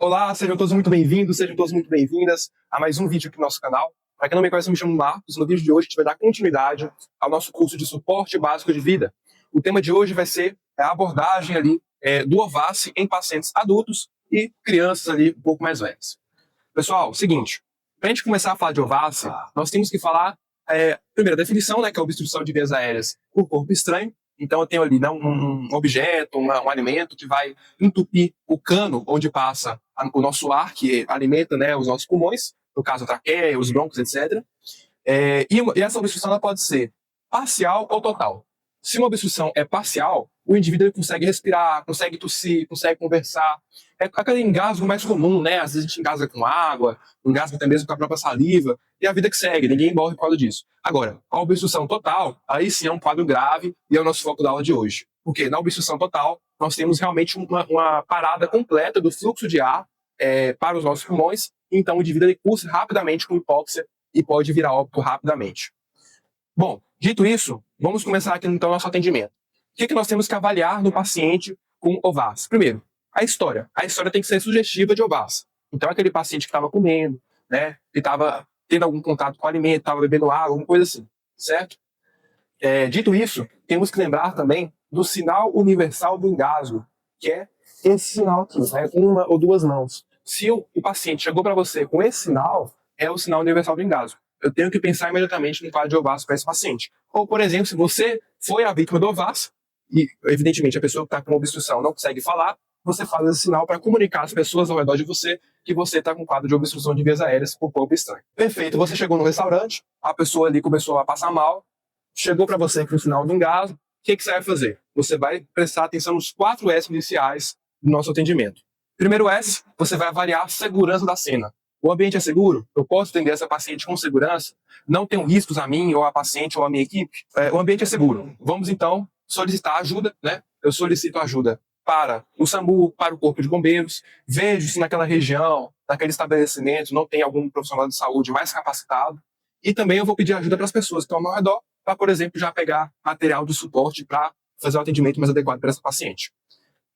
Olá, sejam todos muito bem-vindos, sejam todas muito bem-vindas a mais um vídeo aqui no nosso canal. Para quem não me conhece, eu me chamo Marcos. No vídeo de hoje a gente vai dar continuidade ao nosso curso de suporte básico de vida. O tema de hoje vai ser a abordagem ali do OVASI em pacientes adultos e crianças ali um pouco mais velhas. Pessoal, seguinte, para a gente começar a falar de OVASI, nós temos que falar, primeiro, a definição, né, que é a obstrução de vias aéreas por corpo estranho. Então eu tenho ali, né, um objeto, um alimento que vai entupir o cano onde passa o nosso ar, que alimenta, né, os nossos pulmões, no caso a traqueia, os brônquios, etc. E essa obstrução ela pode ser parcial ou total. Se uma obstrução é parcial, o indivíduo ele consegue respirar, consegue tossir, consegue conversar. É aquele engasgo mais comum, né? Às vezes a gente engasga com água, engasga até mesmo com a própria saliva, e a vida que segue, ninguém morre por causa disso. Agora, a obstrução total, aí sim é um quadro grave e é o nosso foco da aula de hoje. Porque na obstrução total, nós temos realmente uma parada completa do fluxo de ar para os nossos pulmões, então o indivíduo ele cursa rapidamente com hipóxia e pode virar óbito rapidamente. Bom, dito isso, vamos começar aqui então o nosso atendimento. O que nós temos que avaliar no paciente com OVASI? Primeiro, a história. A história tem que ser sugestiva de OVASI. Então, aquele paciente que estava comendo, né, que estava tendo algum contato com o alimento, estava bebendo água, alguma coisa assim, certo? Dito isso, temos que lembrar também do sinal universal do engasgo, que é esse sinal aqui, né, com uma ou duas mãos. Se o paciente chegou para você com esse sinal, é o sinal universal do engasgo. Eu tenho que pensar imediatamente no quadro de OVASI para esse paciente. Ou, por exemplo, se você foi a vítima do OVASI, e evidentemente a pessoa que está com obstrução não consegue falar, você faz esse sinal para comunicar às pessoas ao redor de você que você está com quadro de obstrução de vias aéreas por corpo estranho. Perfeito, você chegou no restaurante, a pessoa ali começou a passar mal, chegou para você com o sinal do engasgo, o que você vai fazer? Você vai prestar atenção nos 4 S iniciais do nosso atendimento. Primeiro S, você vai avaliar a segurança da cena. O ambiente é seguro? Eu posso atender essa paciente com segurança? Não tenho riscos a mim, ou a paciente, ou a minha equipe? O ambiente é seguro. Vamos, então, solicitar ajuda, né? Eu solicito ajuda para o SAMU, para o Corpo de Bombeiros. Vejo se naquela região, naquele estabelecimento, não tem algum profissional de saúde mais capacitado. E também eu vou pedir ajuda para as pessoas que estão ao meu redor, para, por exemplo, já pegar material de suporte para fazer o atendimento mais adequado para essa paciente.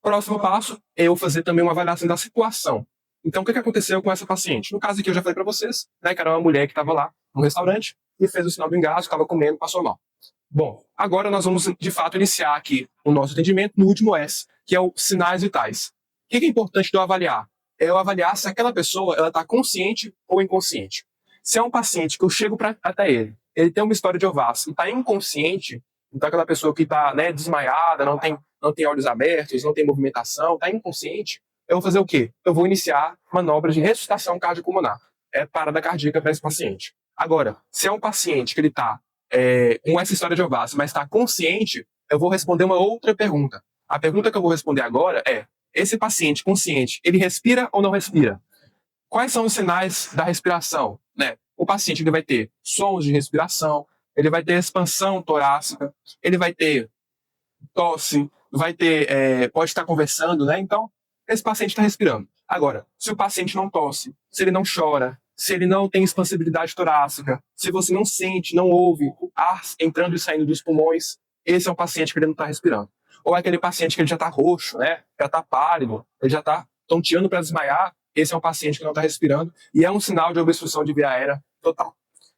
Próximo passo é eu fazer também uma avaliação da situação. Então, o que aconteceu com essa paciente? No caso aqui, eu já falei para vocês, né, que era uma mulher que estava lá no restaurante e fez o sinal do engasgo, estava comendo, passou mal. Bom, agora nós vamos, de fato, iniciar aqui o nosso atendimento no último S, que é o sinais vitais. O que é importante de eu avaliar? É eu avaliar se aquela pessoa está consciente ou inconsciente. Se é um paciente que eu chego até ele tem uma história de OVASI e está inconsciente, então aquela pessoa que está, né, desmaiada, não tem olhos abertos, não tem movimentação, está inconsciente, eu vou fazer o quê? Eu vou iniciar manobras de ressuscitação cardiopulmonar. É parada cardíaca para esse paciente. Agora, se é um paciente que ele está com essa história de OVASI, mas está consciente, eu vou responder uma outra pergunta. A pergunta que eu vou responder agora é: esse paciente consciente, ele respira ou não respira? Quais são os sinais da respiração? Né? O paciente ele vai ter sons de respiração, ele vai ter expansão torácica, ele vai ter tosse, vai ter, pode estar conversando, né? Então, esse paciente está respirando. Agora, se o paciente não tosse, se ele não chora, se ele não tem expansibilidade torácica, se você não sente, não ouve ar entrando e saindo dos pulmões, esse é um paciente que ele não está respirando. Ou é aquele paciente que ele já está roxo, né? Já está pálido, ele já está tonteando para desmaiar, esse é um paciente que não está respirando e é um sinal de obstrução de via aérea total.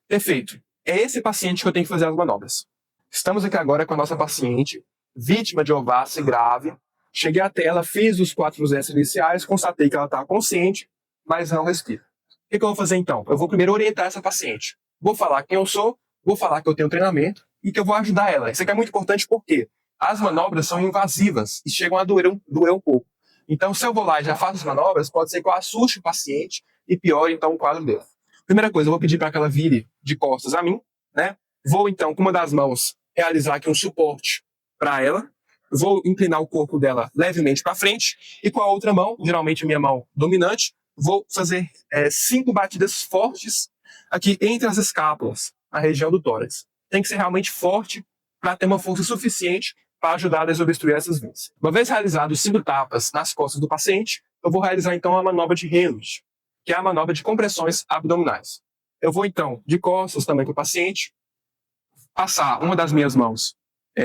Perfeito. É esse paciente que eu tenho que fazer as manobras. Estamos aqui agora com a nossa paciente, vítima de OVASI grave. Cheguei até ela, fiz os 4 S iniciais, constatei que ela está consciente, mas não respira. O que eu vou fazer então? Eu vou primeiro orientar essa paciente. Vou falar quem eu sou, vou falar que eu tenho treinamento e que eu vou ajudar ela. Isso aqui é muito importante porque as manobras são invasivas e chegam a doer um pouco. Então, se eu vou lá e já faço as manobras, pode ser que eu assuste o paciente e piore então o quadro dele. Primeira coisa, eu vou pedir para que ela vire de costas a mim, né? Vou então, com uma das mãos, realizar aqui um suporte para ela. Vou inclinar o corpo dela levemente para frente e com a outra mão, geralmente a minha mão dominante, vou fazer 5 batidas fortes aqui entre as escápulas, na região do tórax. Tem que ser realmente forte para ter uma força suficiente para ajudar a desobstruir essas vias. Uma vez realizados 5 tapas nas costas do paciente, eu vou realizar então a manobra de Heimlich, que é a manobra de compressões abdominais. Eu vou então de costas também para o paciente, passar uma das minhas mãos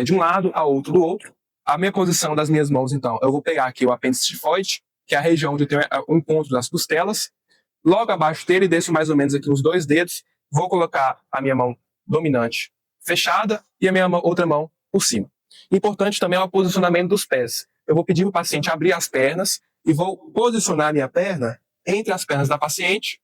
de um lado a outro do outro. A minha posição das minhas mãos, então, eu vou pegar aqui o apêndice tifoide, que é a região onde eu tenho o encontro das costelas. Logo abaixo dele, desço mais ou menos aqui uns 2 dedos, vou colocar a minha mão dominante fechada e a minha outra mão por cima. Importante também é o posicionamento dos pés. Eu vou pedir para o paciente abrir as pernas e vou posicionar a minha perna entre as pernas da paciente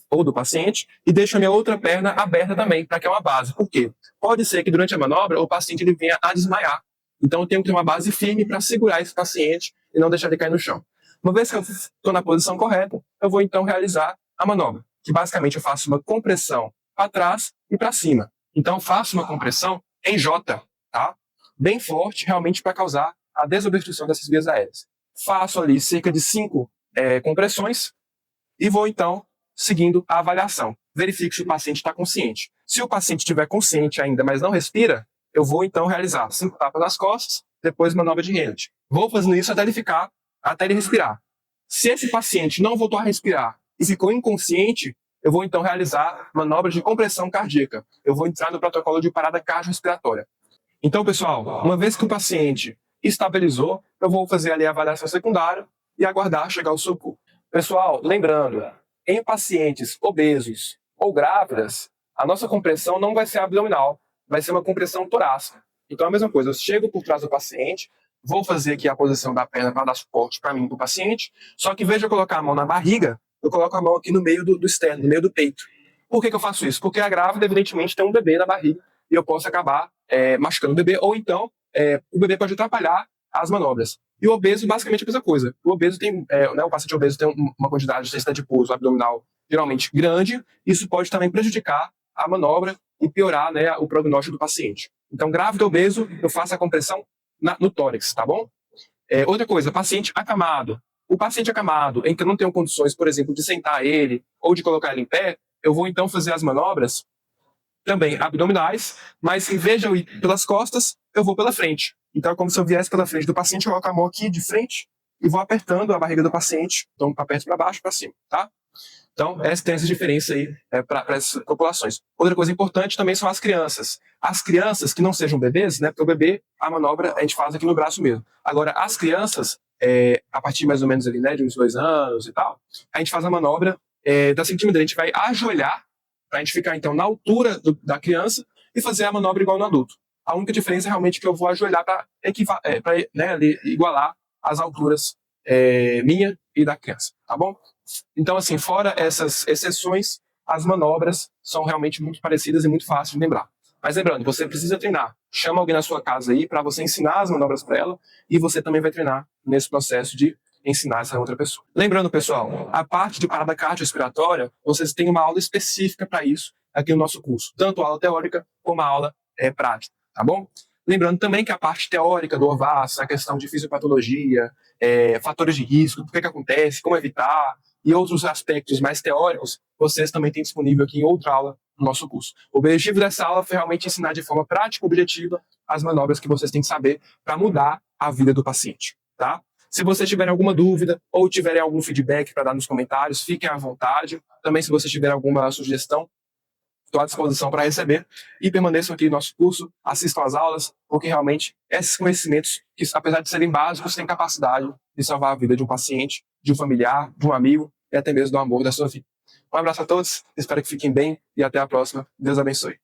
ou do paciente e deixo a minha outra perna aberta também, para que é uma base. Por quê? Pode ser que durante a manobra o paciente ele venha a desmaiar. Então eu tenho que ter uma base firme para segurar esse paciente e não deixar ele cair no chão. Uma vez que eu estou na posição correta, eu vou então realizar a manobra, que basicamente eu faço uma compressão para trás e para cima. Então eu faço uma compressão em J, tá? Bem forte, realmente para causar a desobstrução dessas vias aéreas. Faço ali cerca de 5 compressões e vou então seguindo a avaliação. Verifique se o paciente está consciente. Se o paciente estiver consciente ainda, mas não respira, eu vou então realizar 5 tapas nas costas, depois manobra de Hennet. Vou fazendo isso até ele respirar. Se esse paciente não voltou a respirar e ficou inconsciente, eu vou então realizar manobra de compressão cardíaca. Eu vou entrar no protocolo de parada cardiorrespiratória. Então, pessoal, uma vez que o paciente estabilizou, eu vou fazer ali a avaliação secundária e aguardar chegar o socorro. Pessoal, lembrando, em pacientes obesos ou grávidas, a nossa compressão não vai ser abdominal, vai ser uma compressão torácica. Então, a mesma coisa, eu chego por trás do paciente, vou fazer aqui a posição da perna para dar suporte para mim e para o paciente, só que em vez de eu colocar a mão na barriga, eu coloco a mão aqui no meio do externo, no meio do peito. Por que eu faço isso? Porque a grávida, evidentemente, tem um bebê na barriga e eu posso acabar machucando o bebê, ou então o bebê pode atrapalhar as manobras. E o obeso, basicamente, é a mesma coisa. O obeso tem, o paciente obeso tem uma quantidade de densidade de pouso abdominal geralmente grande, isso pode também prejudicar a manobra e piorar, né, o prognóstico do paciente. Então, grávido obeso, eu faço a compressão no tórax, tá bom? Outra coisa, paciente acamado. O paciente acamado, em que eu não tenho condições, por exemplo, de sentar ele ou de colocar ele em pé, eu vou então fazer as manobras também abdominais, mas em vez de eu ir pelas costas, eu vou pela frente. Então é como se eu viesse pela frente do paciente, eu coloco a mão aqui de frente e vou apertando a barriga do paciente, então aperto para baixo, para cima, tá? Então, tem essa diferença aí para essas populações. Outra coisa importante também são as crianças. As crianças que não sejam bebês, né? Porque o bebê, a manobra a gente faz aqui no braço mesmo. Agora, as crianças, a partir mais ou menos ali, né, de uns 2 anos e tal, a gente faz a manobra da seguinte maneira: a gente vai ajoelhar para a gente ficar, então, na altura da criança e fazer a manobra igual no adulto. A única diferença é realmente que eu vou ajoelhar para igualar as alturas minha e da criança, tá bom? Então, assim, fora essas exceções, as manobras são realmente muito parecidas e muito fáceis de lembrar. Mas lembrando, você precisa treinar. Chama alguém na sua casa aí para você ensinar as manobras para ela e você também vai treinar nesse processo de ensinar essa outra pessoa. Lembrando, pessoal, a parte de parada cardiorrespiratória, vocês têm uma aula específica para isso aqui no nosso curso. Tanto a aula teórica como a aula prática, tá bom? Lembrando também que a parte teórica do OVAS, a questão de fisiopatologia, fatores de risco, o que acontece, como evitar, e outros aspectos mais teóricos, vocês também têm disponível aqui em outra aula no nosso curso. O objetivo dessa aula foi realmente ensinar de forma prática e objetiva as manobras que vocês têm que saber para mudar a vida do paciente, tá? Se vocês tiverem alguma dúvida ou tiverem algum feedback para dar nos comentários, fiquem à vontade. Também, se vocês tiverem alguma sugestão, estou à disposição para receber. E permaneçam aqui no nosso curso, assistam às aulas, porque realmente esses conhecimentos, que apesar de serem básicos, têm capacidade de salvar a vida de um paciente, de um familiar, de um amigo e até mesmo do amor da sua vida. Um abraço a todos, espero que fiquem bem e até a próxima. Deus abençoe.